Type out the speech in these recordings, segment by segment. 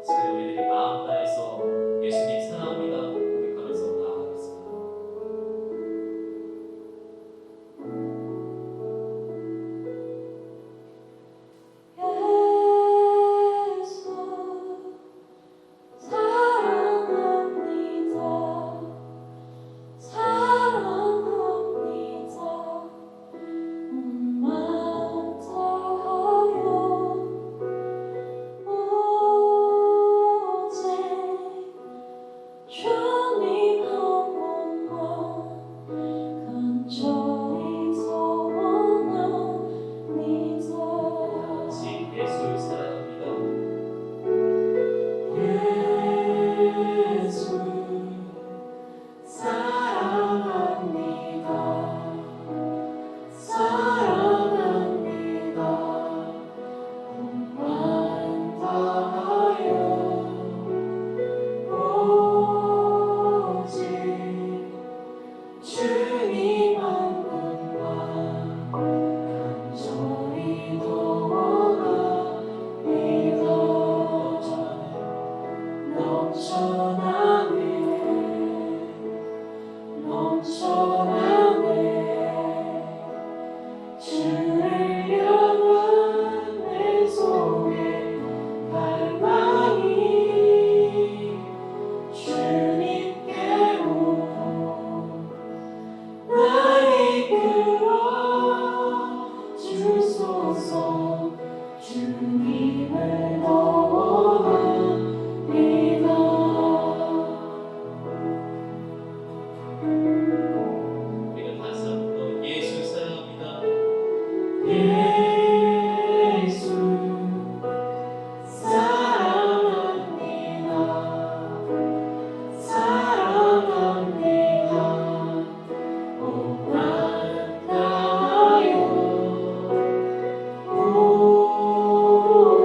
그래서 우리들이 마음 다해서 예수님 사랑합니다 고백하면서 나아가겠습니다.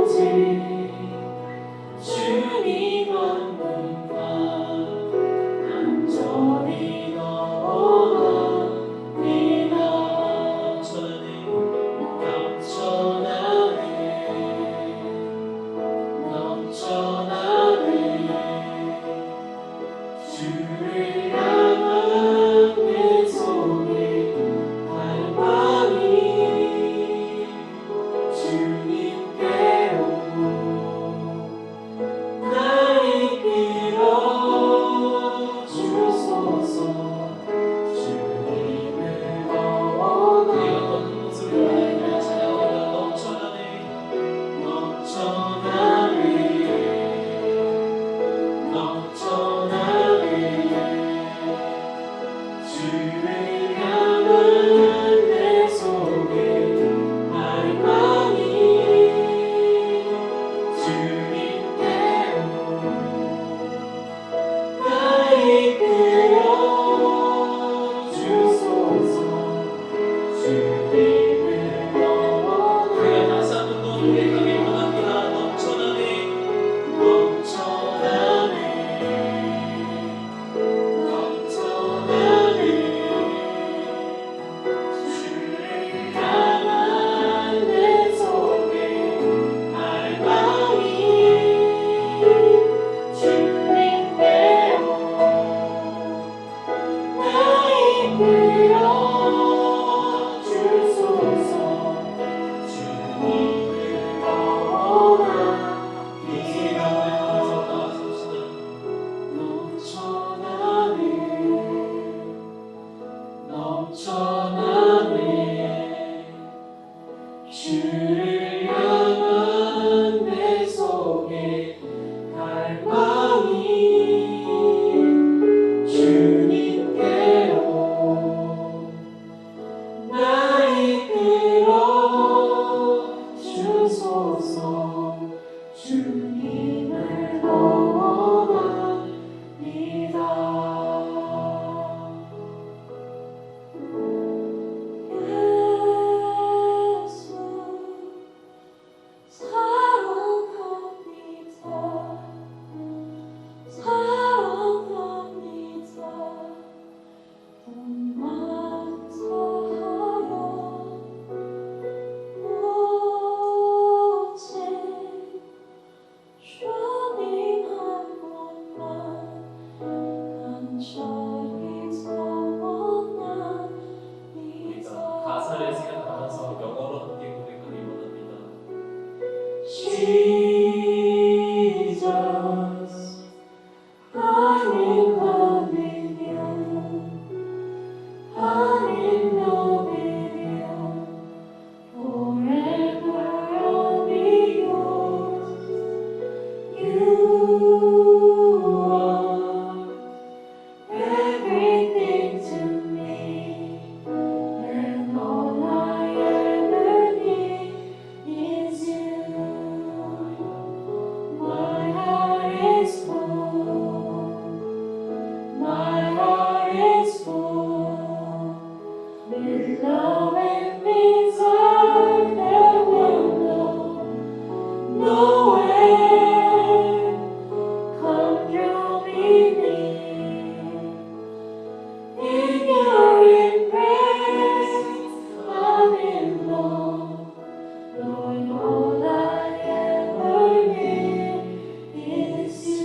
오직 앞에서 영어로 함께 고백하기 원합니다. Jesus, I'm in love with you. I'm in love with you. Forever I'll be yours. You are everything to me, and all I ever need is you. My heart is full. My heart is full with love and desire that will no end. Come draw me near. In your embrace, I'm in love. Lord, all I ever need is you.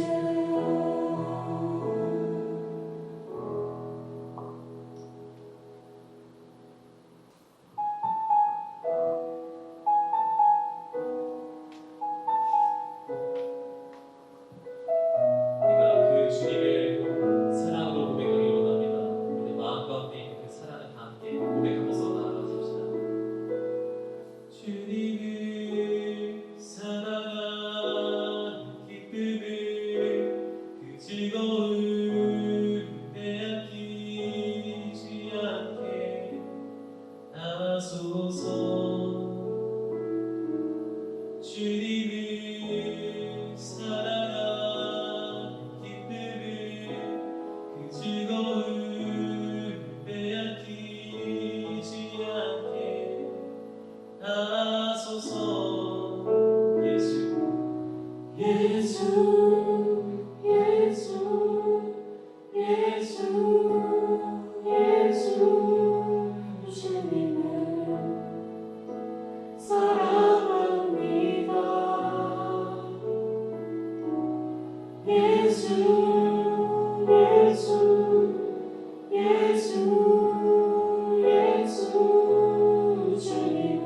우리가 그 주님을 사랑으로 고백하기 원합니다. 우리 마음 가운데 있는 그 사랑을 다 함께 고백하면서 나아가십시다. 주님을 사랑한 기쁨을 그 즐거움 빼앗기지 않게 하소서. 주님을 사랑한 기쁨을 그 즐거움 빼앗기지 않게 하소서. 예수 예수, 예수, 예수, 예수, 주님을 사랑합니다. 예수, 예수, 예수, 예수, 주님을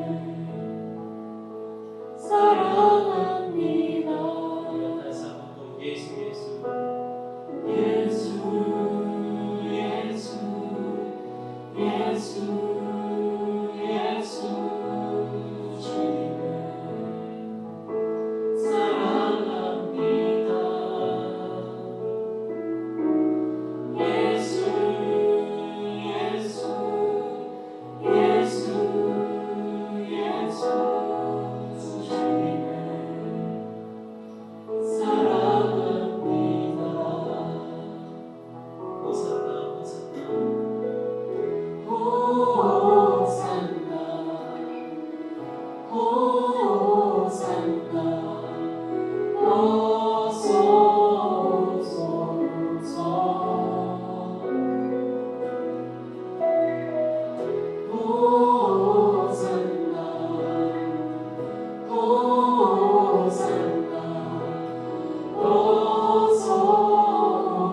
사랑합니다. 다시 한번 또 예수 예수 예수, 예수, 예수, 예수, 주님을 사랑합니다. 예수, 예수, 예수, 예수, 주님을 사랑합니다. 호산나 호산나 호산나, 호산나, 어서 오소서. 호산나, 호산나, 어서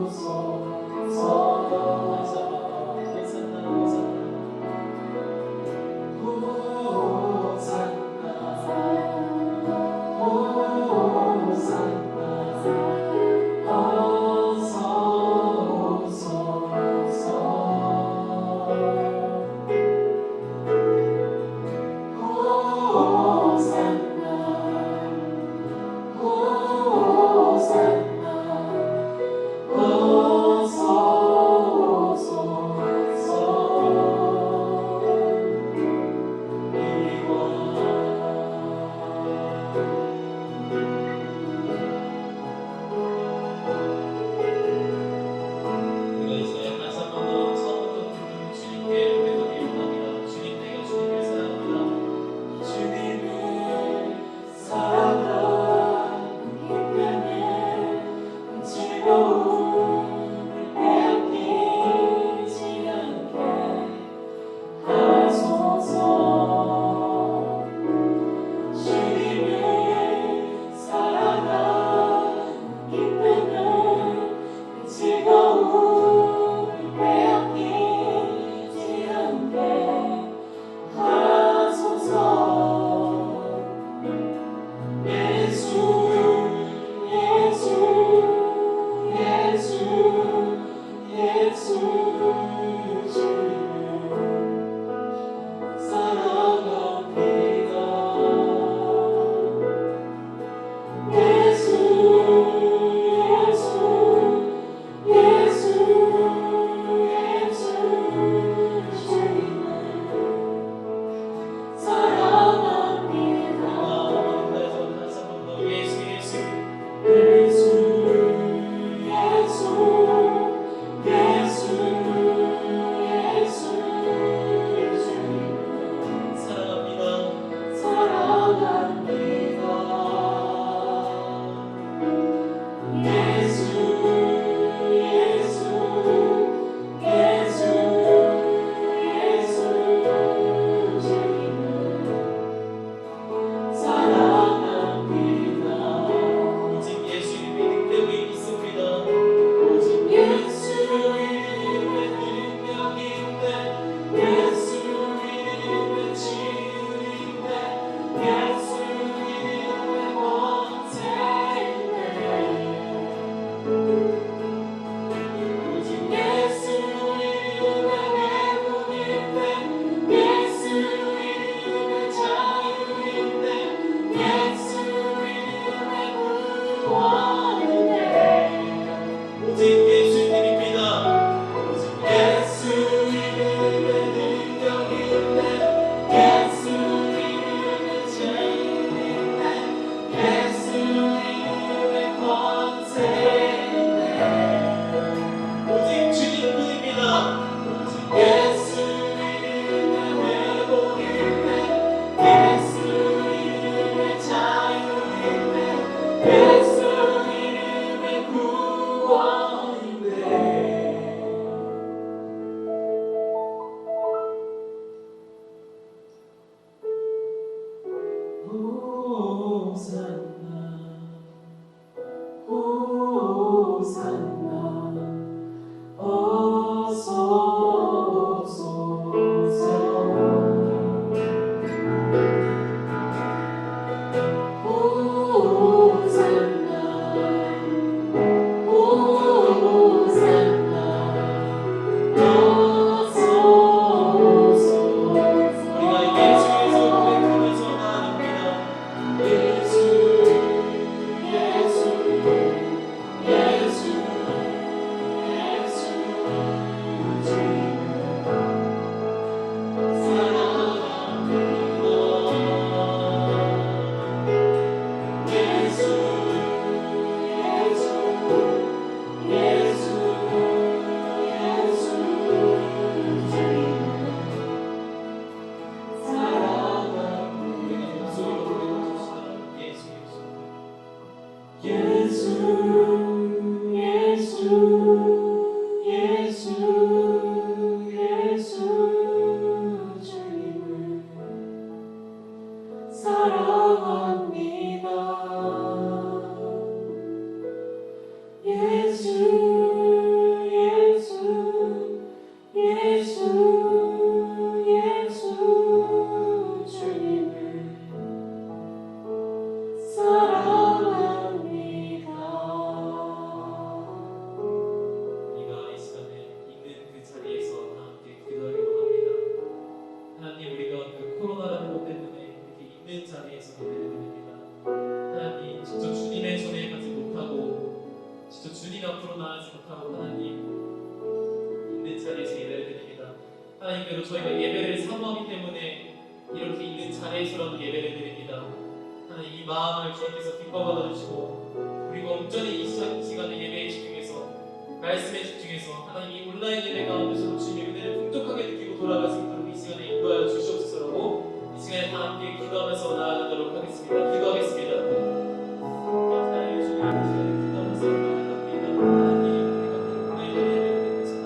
오소서. 다시 한번 호산나 호산나 호산나, 하나님께로 저희가 예배를 사모하기 때문에 이렇게 있는 자리에서라도 예배를 드립니다. 하나님 이 마음을 주님께서 기뻐 받아주시고 우리가 온전히 이 시간에 예배에 집중해서 말씀에 집중해서 하나님 이 온라인 예배 가운데서도 주님의 은혜를 풍족하게 느끼고 돌아갈 수 있도록 이 시간에 인도하여 주시옵소서라고 이 시간에 다 함께 기도하면서 나아가도록 하겠습니다. 기도하겠습니다. 감사해요 주님. 이 시간에 기도하면서 나아갑니다. 하나님 우리가 그 온라인 예배를 드리면서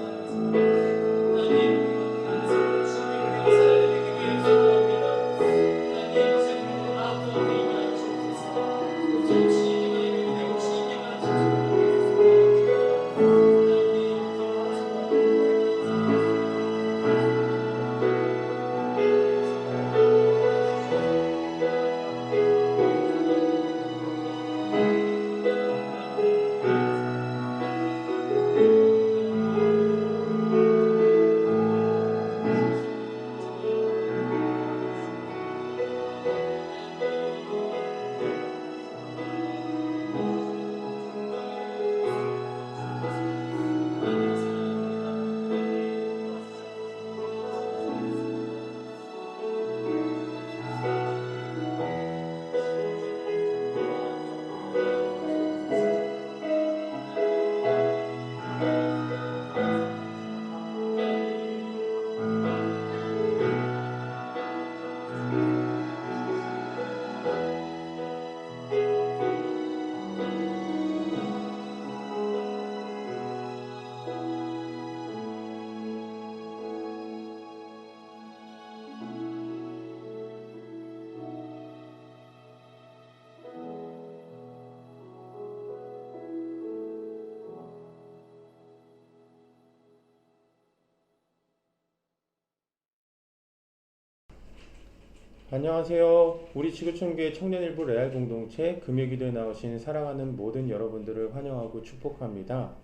안녕하세요. 우리 지구촌교회 청년일부 레알 공동체 금요기도에 나오신 사랑하는 모든 여러분들을 환영하고 축복합니다.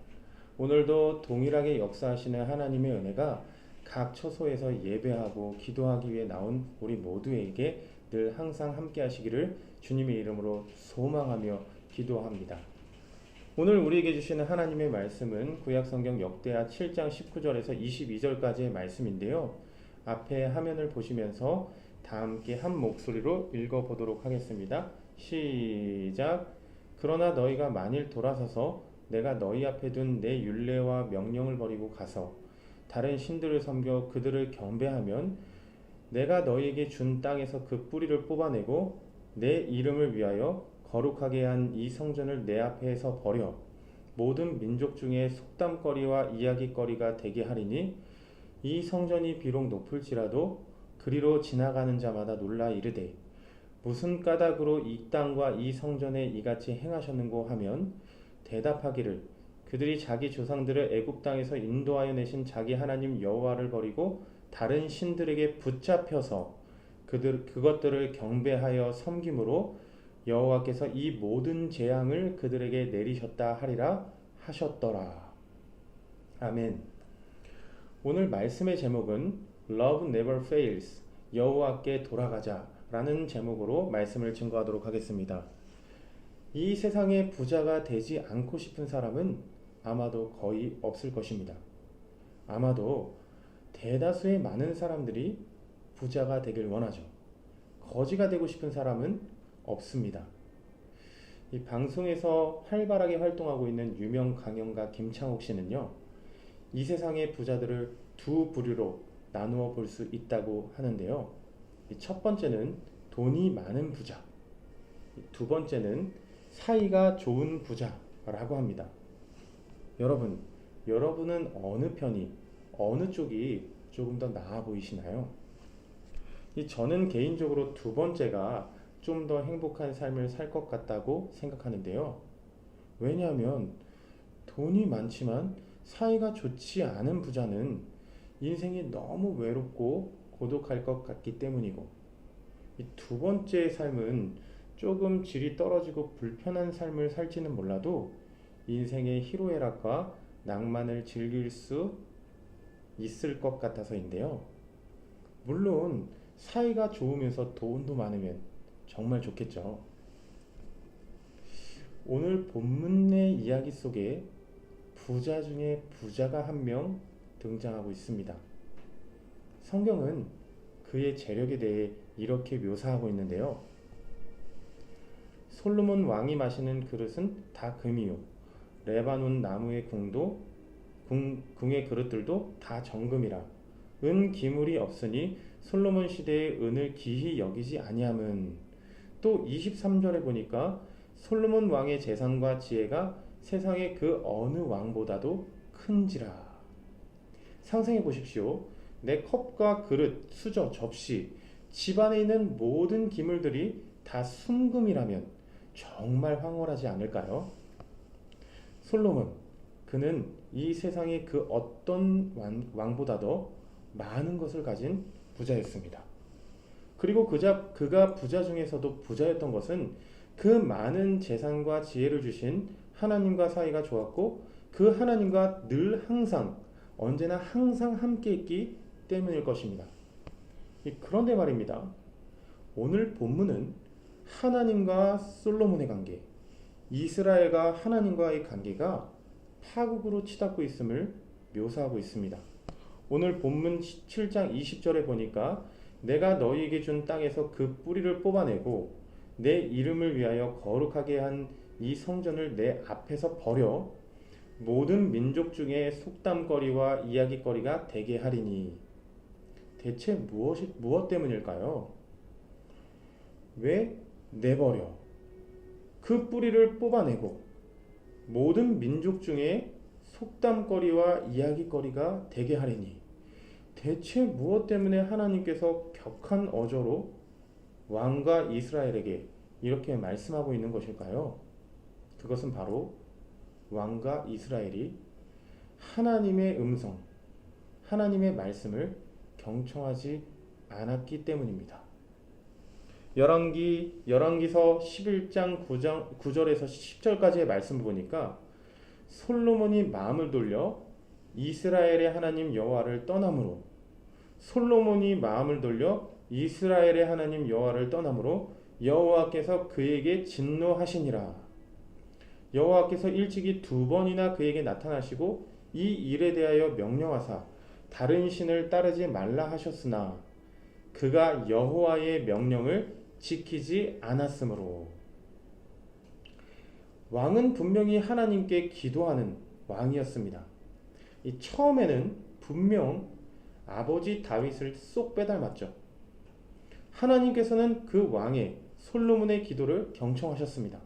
오늘도 동일하게 역사하시는 하나님의 은혜가 각 처소에서 예배하고 기도하기 위해 나온 우리 모두에게 늘 항상 함께 하시기를 주님의 이름으로 소망하며 기도합니다. 오늘 우리에게 주시는 하나님의 말씀은 구약성경 역대하 7장 19절에서 22절까지의 말씀인데요. 앞에 화면을 보시면서 다 함께 한 목소리로 읽어보도록 하겠습니다. 시작. 그러나 너희가 만일 돌아서서 내가 너희 앞에 둔 내 율례와 명령을 버리고 가서 다른 신들을 섬겨 그들을 경배하면 내가 너희에게 준 땅에서 그 뿌리를 뽑아내고 내 이름을 위하여 거룩하게 한 이 성전을 내 앞에서 버려 모든 민족 중에 속담거리와 이야기거리가 되게 하리니 이 성전이 비록 높을지라도 그리로 지나가는 자마다 놀라 이르되 무슨 까닭으로 이 땅과 이 성전에 이같이 행하셨는고 하면 대답하기를 그들이 자기 조상들을 애굽 땅에서 인도하여 내신 자기 하나님 여호와를 버리고 다른 신들에게 붙잡혀서 그것들을 경배하여 섬김으로 여호와께서 이 모든 재앙을 그들에게 내리셨다 하리라 하셨더라. 아멘. 오늘 말씀의 제목은 Love Never Fails, 여호와께 돌아가자 라는 제목으로 말씀을 증거하도록 하겠습니다. 이 세상에 부자가 되지 않고 싶은 사람은 아마도 거의 없을 것입니다. 아마도 대다수의 많은 사람들이 부자가 되길 원하죠. 거지가 되고 싶은 사람은 없습니다. 이 방송에서 활발하게 활동하고 있는 유명 강연가 김창옥 씨는요, 이 세상의 부자들을 두 부류로 나누어 볼 수 있다고 하는데요. 첫 번째는 돈이 많은 부자, 두 번째는 사이가 좋은 부자라고 합니다. 여러분은 어느 편이, 어느 쪽이 조금 더 나아 보이시나요? 저는 개인적으로 두 번째가 좀 더 행복한 삶을 살 것 같다고 생각하는데요. 왜냐하면 돈이 많지만 사이가 좋지 않은 부자는 인생이 너무 외롭고 고독할 것 같기 때문이고, 이 두 번째 삶은 조금 질이 떨어지고 불편한 삶을 살지는 몰라도 인생의 희로애락과 낭만을 즐길 수 있을 것 같아서인데요. 물론 사이가 좋으면서 돈도 많으면 정말 좋겠죠. 오늘 본문의 이야기 속에 부자 중에 부자가 한 명 등장하고 있습니다. 성경은 그의 재력에 대해 이렇게 묘사하고 있는데요. 솔로몬 왕이 마시는 그릇은 다 금이요 레바논 나무의 궁의 그릇들도 다 정금이라 은 기물이 없으니 솔로몬 시대의 은을 기히 여기지 아니함은. 또 23절에 보니까 솔로몬 왕의 재산과 지혜가 세상의 그 어느 왕보다도 큰지라. 상상해 보십시오. 내 컵과 그릇, 수저, 접시, 집안에 있는 모든 기물들이 다 순금이라면 정말 황홀하지 않을까요? 솔로몬, 그는 이 세상의 그 어떤 왕보다도 많은 것을 가진 부자였습니다. 그리고 그가 부자 중에서도 부자였던 것은 그 많은 재산과 지혜를 주신 하나님과 사이가 좋았고 그 하나님과 늘 언제나 항상 함께 있기 때문일 것입니다. 그런데 말입니다. 오늘 본문은 하나님과 솔로몬의 관계, 이스라엘과 하나님과의 관계가 파국으로 치닫고 있음을 묘사하고 있습니다. 오늘 본문 7장 20절에 보니까 내가 너희에게 준 땅에서 그 뿌리를 뽑아내고 내 이름을 위하여 거룩하게 한 이 성전을 내 앞에서 버려 모든 민족 중에 속담거리와 이야기거리가 되게 하리니. 대체 무엇 때문일까요? 왜 내버려 그 뿌리를 뽑아내고 모든 민족 중에 속담거리와 이야기거리가 되게 하리니. 대체 무엇 때문에 하나님께서 격한 어조로 왕과 이스라엘에게 이렇게 말씀하고 있는 것일까요? 그것은 바로 왕과 이스라엘이 하나님의 음성, 하나님의 말씀을 경청하지 않았기 때문입니다. 열왕기서 11장 9절에서 10절까지의 말씀을 보니까 솔로몬이 마음을 돌려 이스라엘의 하나님 여호와를 떠남으로 솔로몬이 마음을 돌려 이스라엘의 하나님 여호와를 떠남으로 여호와께서 그에게 진노하시니라. 여호와께서 일찍이 2번이나 그에게 나타나시고 이 일에 대하여 명령하사 다른 신을 따르지 말라 하셨으나 그가 여호와의 명령을 지키지 않았으므로. 왕은 분명히 하나님께 기도하는 왕이었습니다. 이 처음에는 분명 아버지 다윗을 쏙 빼닮았죠. 하나님께서는 그 왕의 솔로몬의 기도를 경청하셨습니다.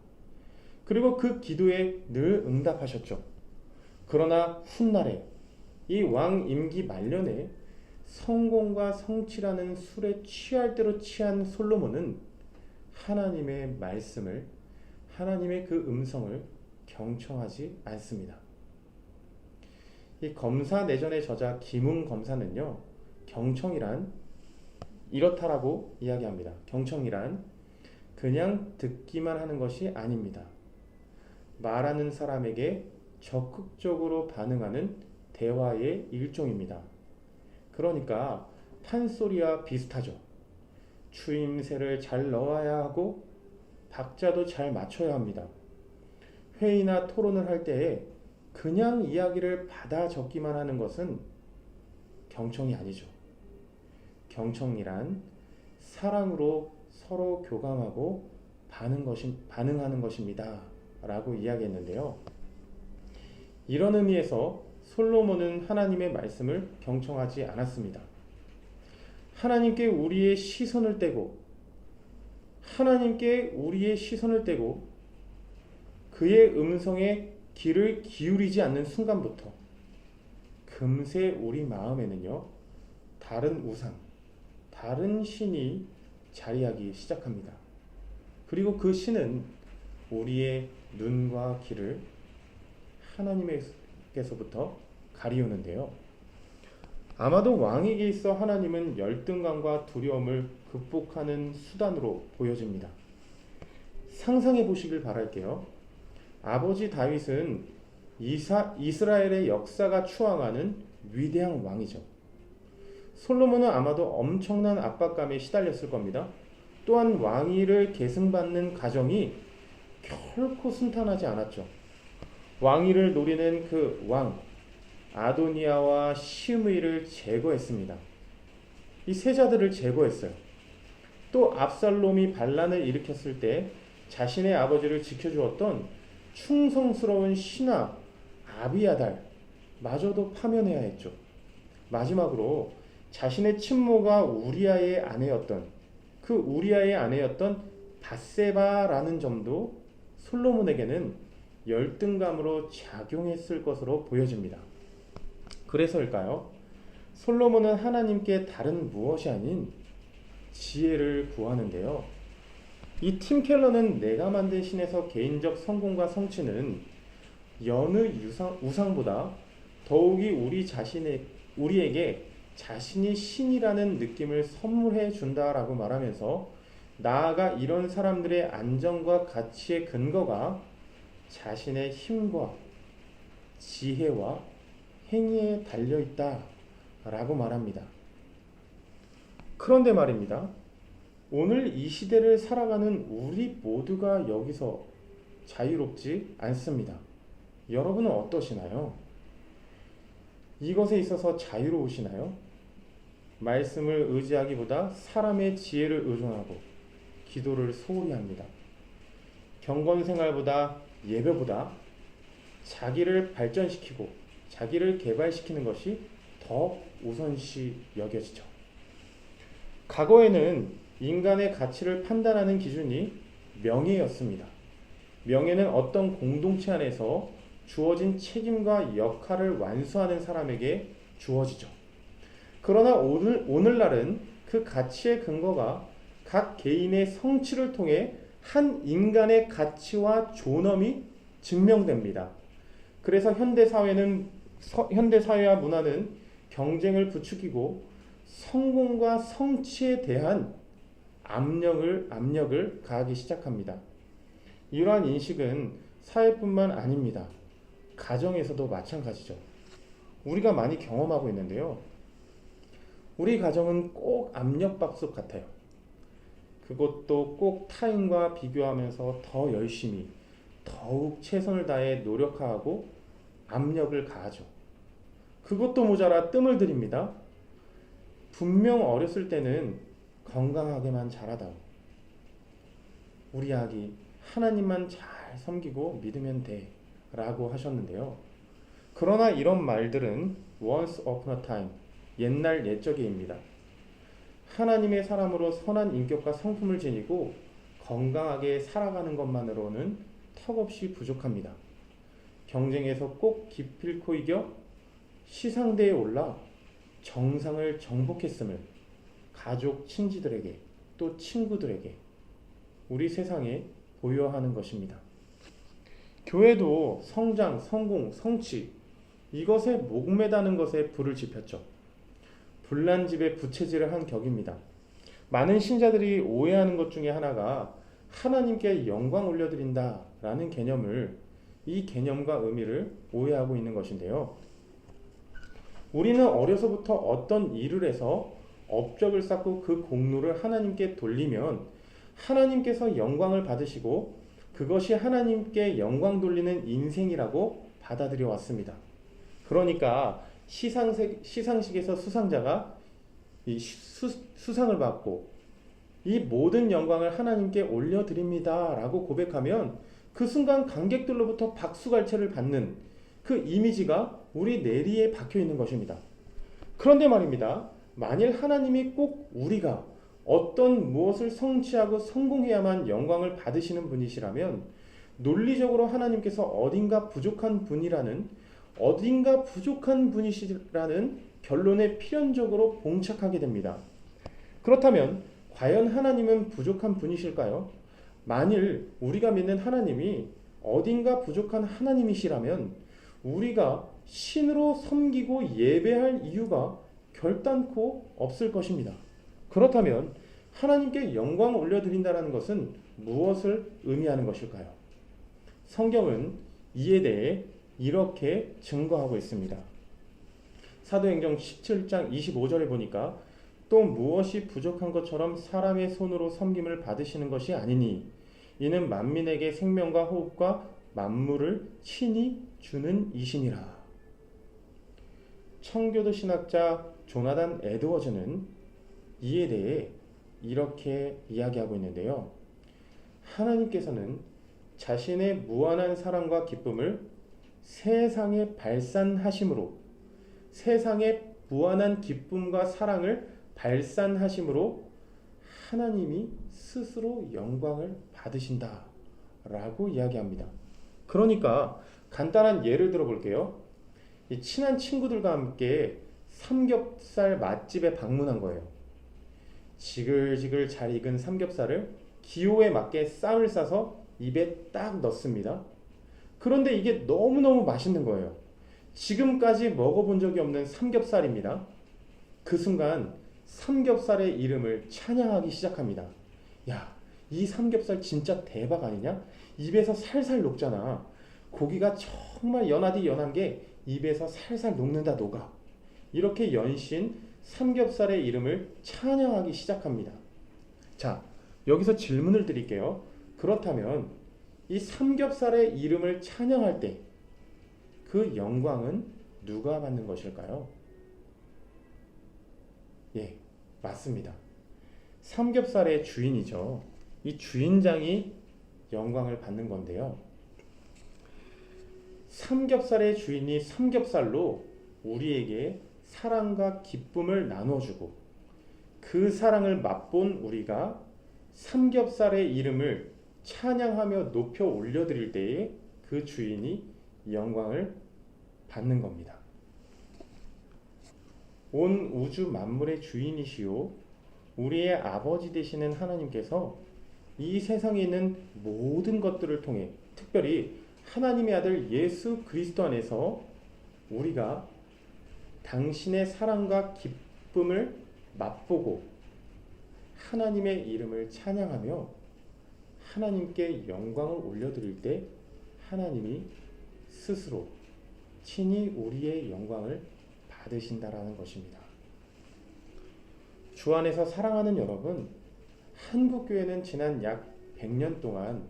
그리고 그 기도에 늘 응답하셨죠. 그러나 훗날에 이 왕 임기 말년에 성공과 성취라는 술에 취할 대로 취한 솔로몬은 하나님의 말씀을, 하나님의 그 음성을 경청하지 않습니다. 이 검사내전의 저자 김웅 검사는요, 경청이란 이렇다라고 이야기합니다. 경청이란 그냥 듣기만 하는 것이 아닙니다. 말하는 사람에게 적극적으로 반응하는 대화의 일종입니다. 그러니까 판소리와 비슷하죠. 추임새를 잘 넣어야 하고 박자도 잘 맞춰야 합니다. 회의나 토론을 할 때에 그냥 이야기를 받아 적기만 하는 것은 경청이 아니죠. 경청이란 사랑으로 서로 교감하고 반응하는 것입니다. 라고 이야기했는데요. 이런 의미에서 솔로몬은 하나님의 말씀을 경청하지 않았습니다. 하나님께 우리의 시선을 떼고 그의 음성에 귀를 기울이지 않는 순간부터 금세 우리 마음에는요, 다른 우상, 다른 신이 자리하기 시작합니다. 그리고 그 신은 우리의 눈과 귀를 하나님께서부터 가리우는데요. 아마도 왕에게 있어 하나님은 열등감과 두려움을 극복하는 수단으로 보여집니다. 상상해 보시길 바랄게요. 아버지 다윗은 이스라엘의 역사가 추앙하는 위대한 왕이죠. 솔로몬은 아마도 엄청난 압박감에 시달렸을 겁니다. 또한 왕위를 계승받는 과정이 결코 순탄하지 않았죠. 왕위를 노리는 그 왕 아도니아와 시므이를 제거했습니다. 이 세자들을 제거했어요. 또 압살롬이 반란을 일으켰을 때 자신의 아버지를 지켜주었던 충성스러운 신하 아비아달 마저도 파면해야 했죠. 마지막으로 자신의 친모가 우리아의 아내였던 밧세바라는 점도 솔로몬에게는 열등감으로 작용했을 것으로 보여집니다. 그래서일까요? 솔로몬은 하나님께 다른 무엇이 아닌 지혜를 구하는데요. 이 팀 켈러는 내가 만든 신에서 개인적 성공과 성취는 여느 우상보다 더욱이 우리에게 자신이 신이라는 느낌을 선물해 준다라고 말하면서 나아가 이런 사람들의 안정과 가치의 근거가 자신의 힘과 지혜와 행위에 달려있다 라고 말합니다. 그런데 말입니다. 오늘 이 시대를 살아가는 우리 모두가 여기서 자유롭지 않습니다. 여러분은 어떠시나요? 이것에 있어서 자유로우시나요? 말씀을 의지하기보다 사람의 지혜를 의존하고 기도를 소홀히 합니다. 경건생활보다 예배보다 자기를 발전시키고 자기를 개발시키는 것이 더 우선시 여겨지죠. 과거에는 인간의 가치를 판단하는 기준이 명예였습니다. 명예는 어떤 공동체 안에서 주어진 책임과 역할을 완수하는 사람에게 주어지죠. 그러나 오늘날은 그 가치의 근거가 각 개인의 성취를 통해 한 인간의 가치와 존엄이 증명됩니다. 그래서 현대사회와 문화는 경쟁을 부추기고 성공과 성취에 대한 압력을 가하기 시작합니다. 이러한 인식은 사회뿐만 아닙니다. 가정에서도 마찬가지죠. 우리가 많이 경험하고 있는데요. 우리 가정은 꼭 압력밥솥 같아요. 그것도 꼭 타인과 비교하면서 더 열심히, 더욱 최선을 다해 노력하고 압력을 가하죠. 그것도 모자라 뜸을 들입니다. 분명 어렸을 때는 건강하게만 자라다오. 우리 아기 하나님만 잘 섬기고 믿으면 돼 라고 하셨는데요. 그러나 이런 말들은 once upon a time, 옛날 옛적에입니다. 하나님의 사람으로 선한 인격과 성품을 지니고 건강하게 살아가는 것만으로는 턱없이 부족합니다. 경쟁에서 꼭 기필코 이겨 시상대에 올라 정상을 정복했음을 가족, 친지들에게 또 친구들에게 우리 세상에 보여하는 것입니다. 교회도 성장, 성공, 성취 이것에 목매다는 것에 불을 지폈죠. 불난집에 부채질을 한 격입니다. 많은 신자들이 오해하는 것 중에 하나가 하나님께 영광 올려드린다 라는 이 개념과 의미를 오해하고 있는 것인데요. 우리는 어려서부터 어떤 일을 해서 업적을 쌓고 그 공로를 하나님께 돌리면 하나님께서 영광을 받으시고 그것이 하나님께 영광 돌리는 인생이라고 받아들여 왔습니다. 그러니까 시상식에서 수상자가 수상을 받고 이 모든 영광을 하나님께 올려드립니다 라고 고백하면 그 순간 관객들로부터 박수갈채를 받는 그 이미지가 우리 내리에 박혀 있는 것입니다. 그런데 말입니다. 만일 하나님이 꼭 우리가 어떤 무엇을 성취하고 성공해야만 영광을 받으시는 분이시라면 논리적으로 하나님께서 어딘가 부족한 분이시라는 결론에 필연적으로 봉착하게 됩니다. 그렇다면 과연 하나님은 부족한 분이실까요? 만일 우리가 믿는 하나님이 어딘가 부족한 하나님이시라면 우리가 신으로 섬기고 예배할 이유가 결단코 없을 것입니다. 그렇다면 하나님께 영광을 올려드린다는 것은 무엇을 의미하는 것일까요? 성경은 이에 대해 이렇게 증거하고 있습니다. 사도행전 17장 25절에 보니까 또 무엇이 부족한 것처럼 사람의 손으로 섬김을 받으시는 것이 아니니 이는 만민에게 생명과 호흡과 만물을 친히 주는 이시니라. 청교도 신학자 조나단 에드워즈는 이에 대해 이렇게 이야기하고 있는데요. 하나님께서는 자신의 무한한 사랑과 기쁨을 세상에 발산하심으로 세상에 무한한 기쁨과 사랑을 발산하심으로 하나님이 스스로 영광을 받으신다 라고 이야기합니다. 그러니까 간단한 예를 들어 볼게요. 친한 친구들과 함께 삼겹살 맛집에 방문한 거예요. 지글지글 잘 익은 삼겹살을 기호에 맞게 쌈을 싸서 입에 딱 넣습니다. 그런데 이게 너무너무 맛있는 거예요. 지금까지 먹어본 적이 없는 삼겹살입니다. 그 순간 삼겹살의 이름을 찬양하기 시작합니다. 야, 이 삼겹살 진짜 대박 아니냐? 입에서 살살 녹잖아. 고기가 정말 연하디 연한 게 입에서 살살 녹는다 녹아. 이렇게 연신 삼겹살의 이름을 찬양하기 시작합니다. 자, 여기서 질문을 드릴게요. 그렇다면 이 삼겹살의 이름을 찬양할 때 그 영광은 누가 받는 것일까요? 예, 맞습니다. 삼겹살의 주인이죠. 이 주인장이 영광을 받는 건데요. 삼겹살의 주인이 삼겹살로 우리에게 사랑과 기쁨을 나눠주고 그 사랑을 맛본 우리가 삼겹살의 이름을 찬양하며 높여 올려드릴 때에 그 주인이 영광을 받는 겁니다. 온 우주 만물의 주인이시오 우리의 아버지 되시는 하나님께서 이 세상에 있는 모든 것들을 통해 특별히 하나님의 아들 예수 그리스도 안에서 우리가 당신의 사랑과 기쁨을 맛보고 하나님의 이름을 찬양하며 하나님께 영광을 올려드릴 때 하나님이 스스로 친히 우리의 영광을 받으신다라는 것입니다. 주 안에서 사랑하는 여러분, 한국교회는 지난 약 100년 동안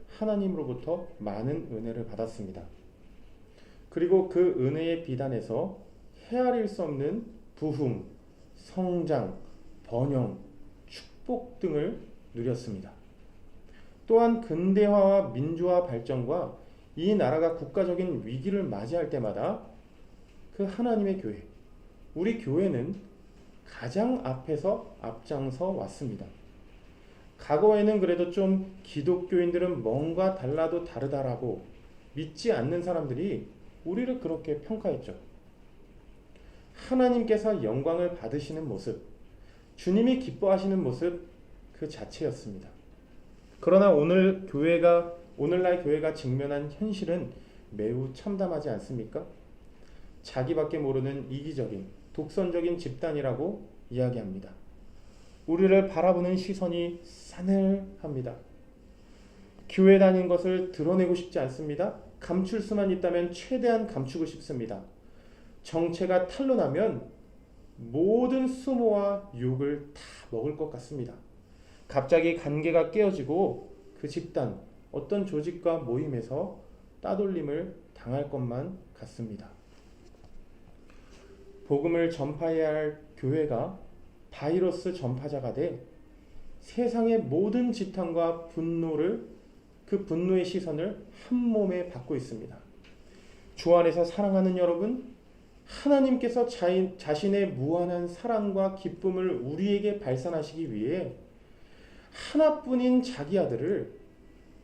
하나님으로부터 많은 은혜를 받았습니다. 그리고 그 은혜의 비단에서 헤아릴 수 없는 부흥, 성장, 번영, 축복 등을 누렸습니다. 또한 근대화와 민주화 발전과 이 나라가 국가적인 위기를 맞이할 때마다 그 하나님의 교회, 우리 교회는 가장 앞에서 앞장서 왔습니다. 과거에는 그래도 좀 기독교인들은 뭔가 달라도 다르다라고 믿지 않는 사람들이 우리를 그렇게 평가했죠. 하나님께서 영광을 받으시는 모습, 주님이 기뻐하시는 모습 그 자체였습니다. 그러나 오늘날 교회가 직면한 현실은 매우 참담하지 않습니까? 자기밖에 모르는 이기적인, 독선적인 집단이라고 이야기합니다. 우리를 바라보는 시선이 싸늘합니다. 교회 다닌 것을 드러내고 싶지 않습니다. 감출 수만 있다면 최대한 감추고 싶습니다. 정체가 탄로나면 모든 수모와 욕을 다 먹을 것 같습니다. 갑자기 관계가 깨어지고 그 집단, 어떤 조직과 모임에서 따돌림을 당할 것만 같습니다. 복음을 전파해야 할 교회가 바이러스 전파자가 돼 세상의 모든 지탄과 그 분노의 시선을 한 몸에 받고 있습니다. 주 안에서 사랑하는 여러분, 하나님께서 자신의 무한한 사랑과 기쁨을 우리에게 발산하시기 위해 하나뿐인 자기 아들을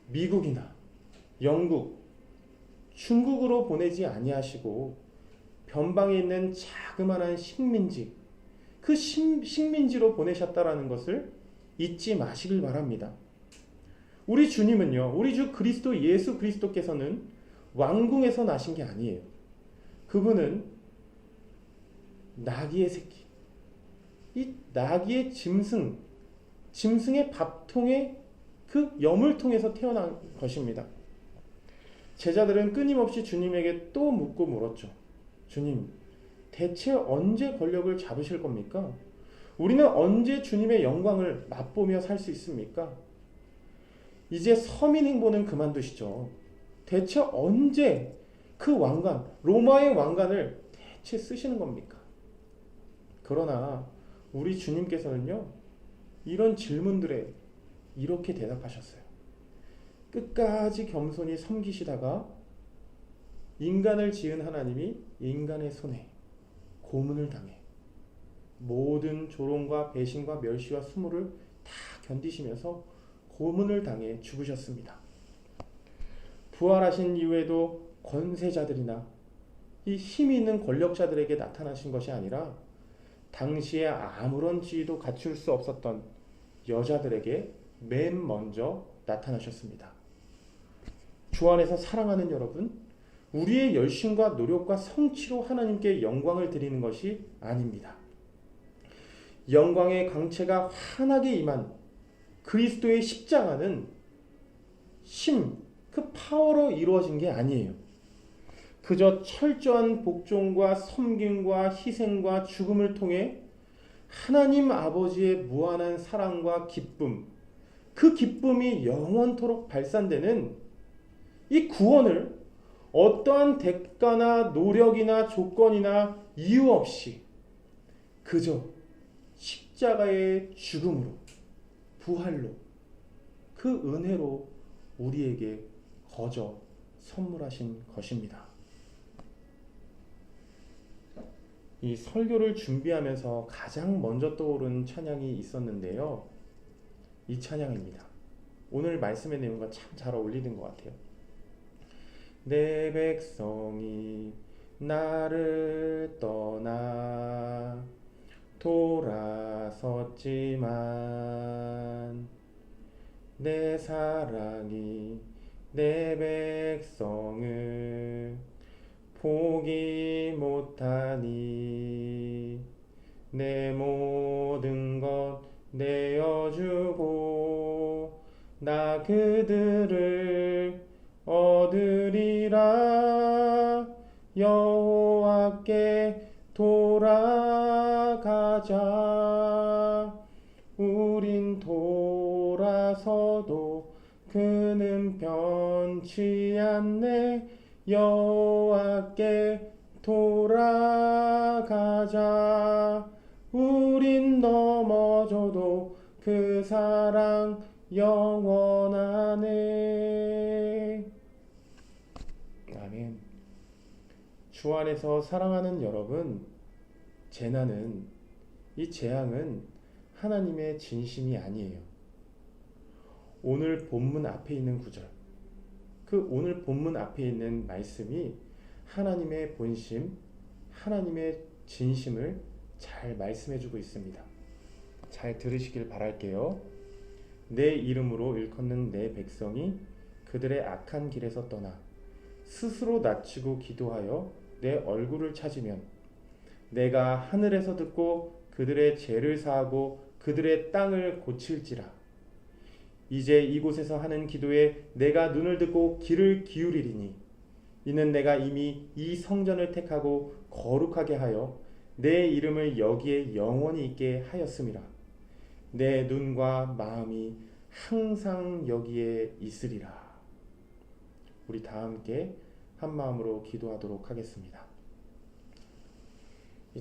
미국이나 영국, 중국으로 보내지 아니하시고 변방에 있는 자그마한 식민지, 그 식민지로 보내셨다라는 것을 잊지 마시길 바랍니다. 우리 주님은요, 우리 주 그리스도 예수 그리스도께서는 왕궁에서 나신 게 아니에요. 그분은 나귀의 새끼, 이 나귀의 짐승의 밥통에 그 여물통에서 태어난 것입니다. 제자들은 끊임없이 주님에게 또 묻고 물었죠. 주님, 대체 언제 권력을 잡으실 겁니까? 우리는 언제 주님의 영광을 맛보며 살 수 있습니까? 이제 서민 행보는 그만두시죠. 대체 언제 그 왕관, 로마의 왕관을 대체 쓰시는 겁니까? 그러나 우리 주님께서는요, 이런 질문들에 이렇게 대답하셨어요. 끝까지 겸손히 섬기시다가 인간을 지은 하나님이 인간의 손에 고문을 당해 모든 조롱과 배신과 멸시와 수모를 다 견디시면서 고문을 당해 죽으셨습니다. 부활하신 이후에도 권세자들이나 이 힘이 있는 권력자들에게 나타나신 것이 아니라 당시에 아무런 지위도 갖출 수 없었던 여자들에게 맨 먼저 나타나셨습니다. 주 안에서 사랑하는 여러분, 우리의 열심과 노력과 성취로 하나님께 영광을 드리는 것이 아닙니다. 영광의 광채가 환하게 임한 그리스도의 십자가는 그 파워로 이루어진 게 아니에요. 그저 철저한 복종과 섬김과 희생과 죽음을 통해 하나님 아버지의 무한한 사랑과 기쁨, 그 기쁨이 영원토록 발산되는 이 구원을 어떠한 대가나 노력이나 조건이나 이유 없이 그저 십자가의 죽음으로, 부활로, 그 은혜로 우리에게 거저 선물하신 것입니다. 이 설교를 준비하면서 가장 먼저 떠오른 찬양이 있었는데요. 이 찬양입니다. 오늘 말씀의 내용과 참 잘 어울리는 것 같아요. 내 백성이 나를 떠나 돌아섰지만 내 사랑이 내 백성을 포기 못하니 내 모든 것 내어주고 나 그들을 얻으리라. 여호와께 돌아가자. 우린 돌아서도 그는 변치 않네. 여호와께 돌아가자. 우린 넘어져도 그 사랑 영원하네. 아멘. 주 안에서 사랑하는 여러분, 재난은, 이 재앙은 하나님의 진심이 아니에요. 오늘 본문 앞에 있는 구절, 그 오늘 본문 앞에 있는 말씀이 하나님의 본심, 하나님의 진심을 잘 말씀해주고 있습니다. 잘 들으시길 바랄게요. 내 이름으로 일컫는 내 백성이 그들의 악한 길에서 떠나 스스로 낮추고 기도하여 내 얼굴을 찾으면 내가 하늘에서 듣고 그들의 죄를 사하고 그들의 땅을 고칠지라. 이제 이곳에서 하는 기도에 내가 눈을 듣고 귀를 기울이리니 이는 내가 이미 이 성전을 택하고 거룩하게 하여 내 이름을 여기에 영원히 있게 하였음이라. 내 눈과 마음이 항상 여기에 있으리라. 우리 다 함께 한 마음으로 기도하도록 하겠습니다.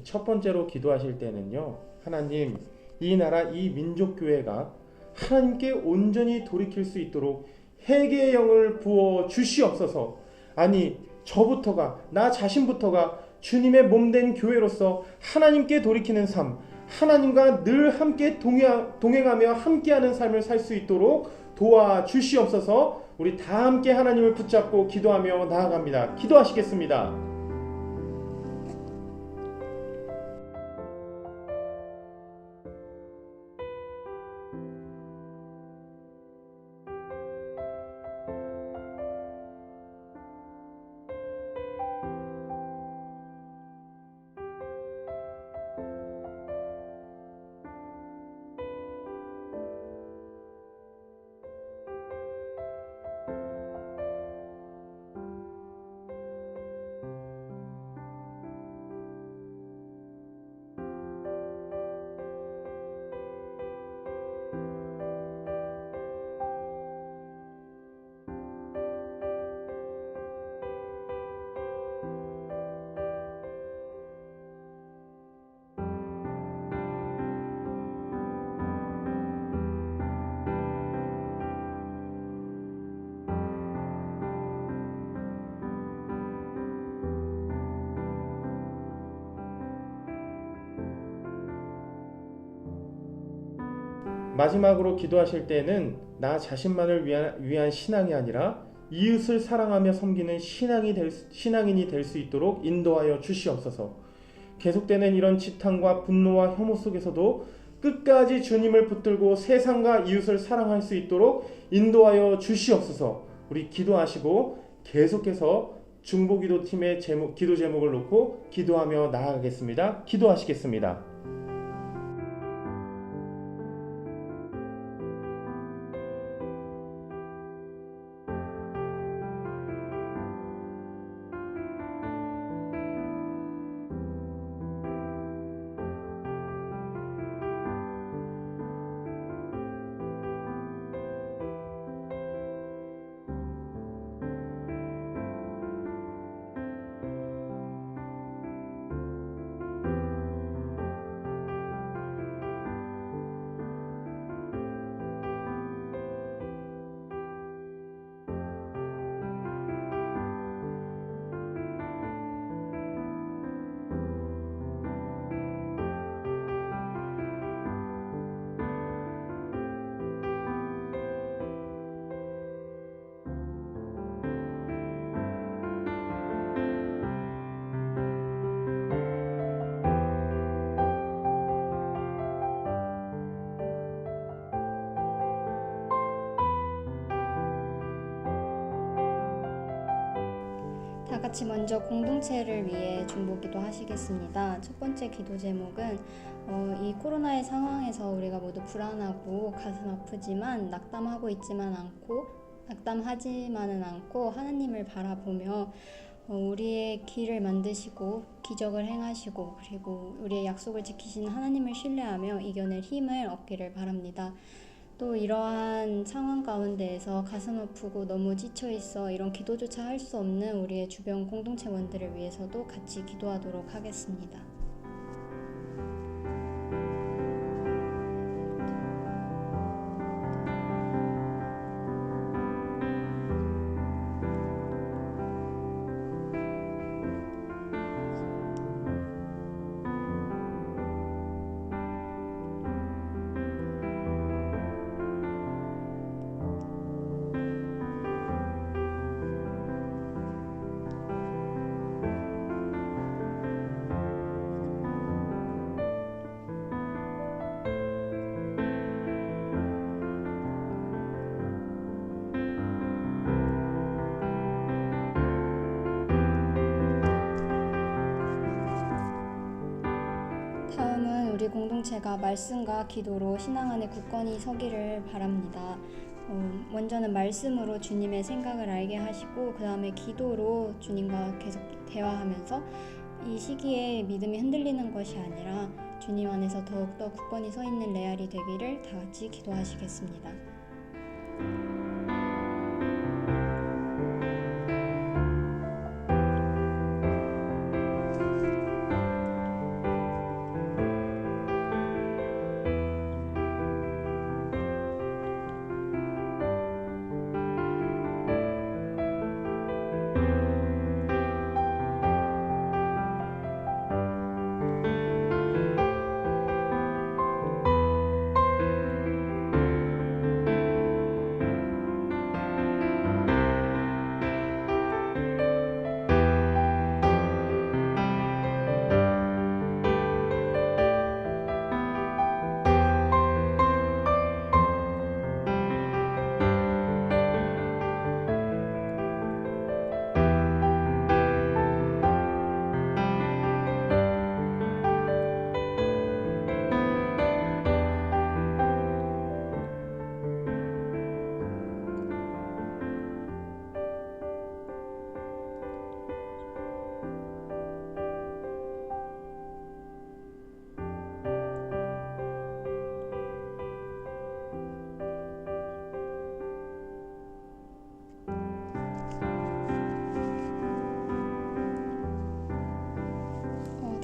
첫 번째로 기도하실 때는요, 하나님, 이 나라, 이 민족교회가 하나님께 온전히 돌이킬 수 있도록 회개의 영을 부어 주시옵소서. 아니, 저부터가, 나 자신부터가 주님의 몸된 교회로서 하나님께 돌이키는 삶, 하나님과 늘 함께 동행하며 함께하는 삶을 살 수 있도록 도와주시옵소서. 우리 다 함께 하나님을 붙잡고 기도하며 나아갑니다. 기도하시겠습니다. 마지막으로 기도하실 때는 나 자신만을 위한 신앙이 아니라 이웃을 사랑하며 섬기는 신앙인이 될 수 있도록 인도하여 주시옵소서. 계속되는 이런 지탄과 분노와 혐오 속에서도 끝까지 주님을 붙들고 세상과 이웃을 사랑할 수 있도록 인도하여 주시옵소서. 우리 기도하시고 계속해서 중보기도팀의 기도 제목을 놓고 기도하며 나아가겠습니다. 기도하시겠습니다. 다 같이 먼저 공동체를 위해 중보기도 하시겠습니다. 첫 번째 기도 제목은 이 코로나의 상황에서 우리가 모두 불안하고 가슴 아프지만 낙담하지만은 않고 하나님을 바라보며 우리의 길을 만드시고 기적을 행하시고 그리고 우리의 약속을 지키시는 하나님을 신뢰하며 이겨낼 힘을 얻기를 바랍니다. 또 이러한 상황 가운데에서 가슴 아프고 너무 지쳐있어 이런 기도조차 할 수 없는 우리의 주변 공동체원들을 위해서도 같이 기도하도록 하겠습니다. 다음은 우리 공동체가 말씀과 기도로 신앙 안에 굳건히 서기를 바랍니다. 먼저는 말씀으로 주님의 생각을 알게 하시고 그 다음에 기도로 주님과 계속 대화하면서 이 시기에 믿음이 흔들리는 것이 아니라 주님 안에서 더욱더 굳건히 서 있는 레알이 되기를 다 같이 기도하시겠습니다.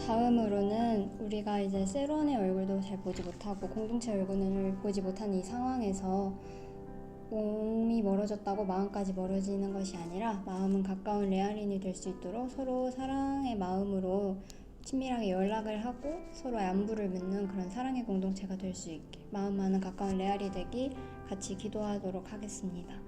다음으로는 우리가 이제 세론의 얼굴도 잘 보지 못하고 공동체 얼굴을 보지 못한 이 상황에서 몸이 멀어졌다고 마음까지 멀어지는 것이 아니라 마음은 가까운 레알인이 될 수 있도록 서로 사랑의 마음으로 친밀하게 연락을 하고 서로의 안부를 묻는 그런 사랑의 공동체가 될 수 있게 마음만은 가까운 레알이 되기 같이 기도하도록 하겠습니다.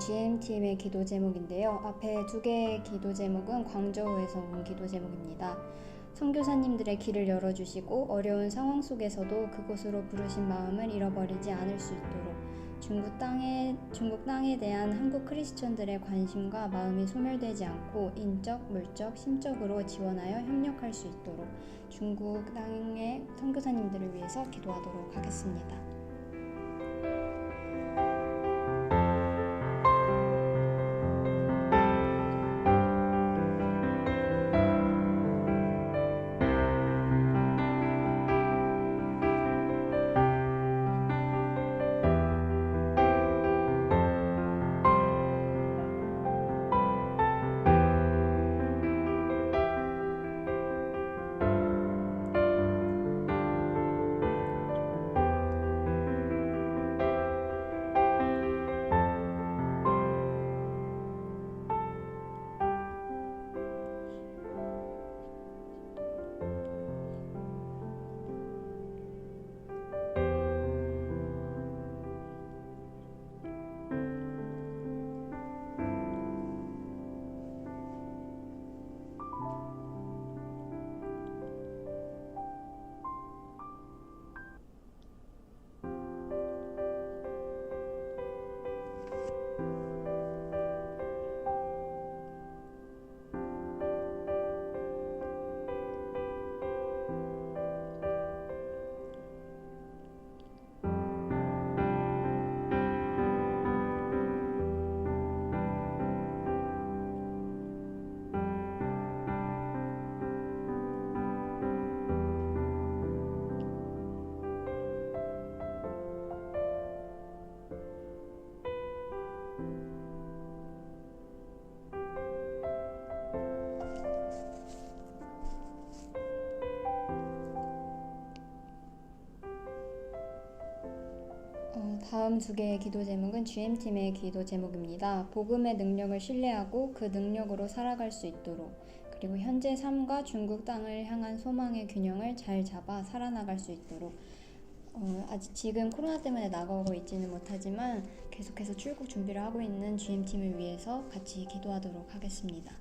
GM팀의 기도 제목인데요. 앞에 두 개의 기도 제목은 광저우에서 온 기도 제목입니다. 선교사님들의 길을 열어주시고 어려운 상황 속에서도 그곳으로 부르신 마음을 잃어버리지 않을 수 있도록 중국 땅에 대한 한국 크리스천들의 관심과 마음이 소멸되지 않고 인적, 물적, 심적으로 지원하여 협력할 수 있도록 중국 땅의 선교사님들을 위해서 기도하도록 하겠습니다. 다음 두 개의 기도 제목은 GM팀의 기도 제목입니다. 복음의 능력을 신뢰하고 그 능력으로 살아갈 수 있도록, 그리고 현재 삶과 중국 땅을 향한 소망의 균형을 잘 잡아 살아나갈 수 있도록, 아직 지금 코로나 때문에 나가고 있지는 못하지만 계속해서 출국 준비를 하고 있는 GM팀을 위해서 같이 기도하도록 하겠습니다.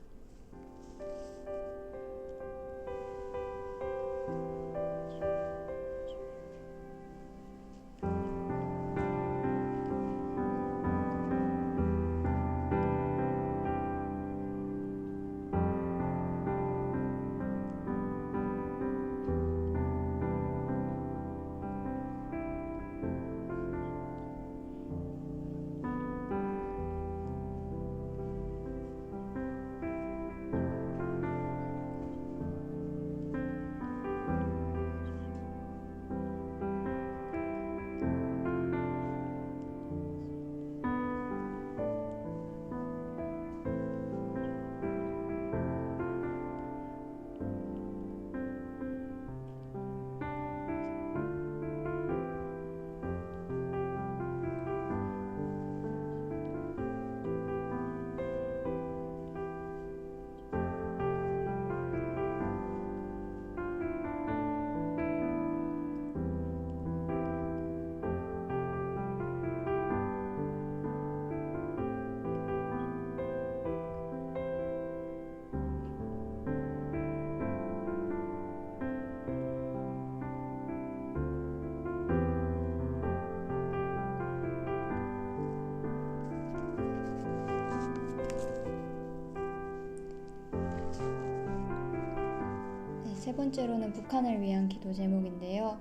세 번째로는 북한을 위한 기도 제목인데요.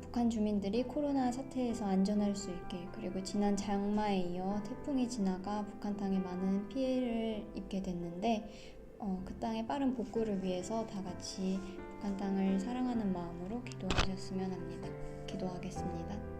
북한 주민들이 코로나 사태에서 안전할 수 있게, 그리고 지난 장마에 이어 태풍이 지나가 북한 땅에 많은 피해를 입게 됐는데 그 땅의 빠른 복구를 위해서 다 같이 북한 땅을 사랑하는 마음으로 기도하셨으면 합니다. 기도하겠습니다.